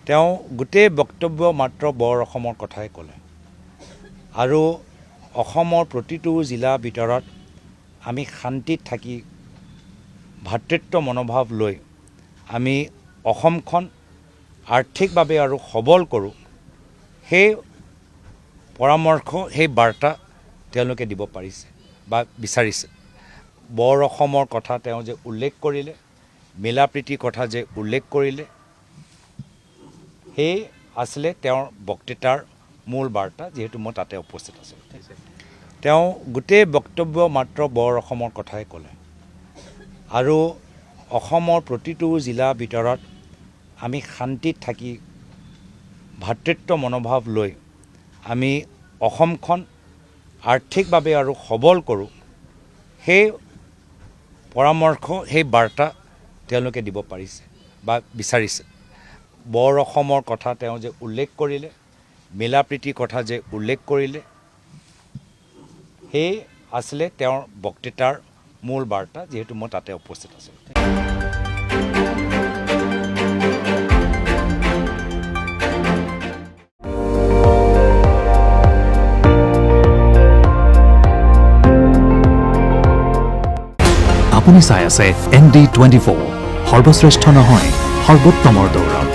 তেওঁ গোটেই বক্তব্য মাত্ৰ বৰ অসমৰ কথাই ক'লে আৰু অসমৰ প্ৰতিটো জিলাৰ ভিতৰত আমি শান্তিত থাকি ভাতৃত্ব মনোভাৱ লৈ আমি অসমখন আৰ্থিকভাৱে আৰু সবল কৰোঁ সেই পৰামৰ্শ সেই বাৰ্তা তেওঁলোকে দিব পাৰিছে বা বিচাৰিছে। বৰ অসমৰ কথা তেওঁ যে উল্লেখ কৰিলে, মিলা প্ৰীতিৰ কথা যে উল্লেখ কৰিলে, সেই আছিলে তেওঁৰ বক্তৃতাৰ মূল বাৰ্তা, যিহেতু মই তাতে উপস্থিত আছোঁ। তেওঁ গোটেই বক্তব্য মাত্ৰ বৰ অসমৰ কথাই ক'লে আৰু অসমৰ প্ৰতিটো জিলাৰ ভিতৰত আমি শান্তিত থাকি ভাতৃত্ব মনোভাৱ লৈ আমি অসমখন আৰ্থিকভাৱে আৰু সবল কৰোঁ সেই পৰামৰ্শ সেই বাৰ্তা তেওঁলোকে দিব পাৰিছে বা বিচাৰিছে। বৰ অসমৰ কথা তেওঁ যে উল্লেখ কৰিলে, মিলা প্ৰীতিৰ কথা যে উল্লেখ কৰিলে, সেই আছিলে তেওঁৰ বক্তৃতাৰ মূল বাৰ্তা, যিহেতু মই তাতে উপস্থিত আছোঁ। আপুনি চাই আছে ND24, সৰ্বশ্ৰেষ্ঠ নহয় সৰ্বোত্তমৰ দৌৰ।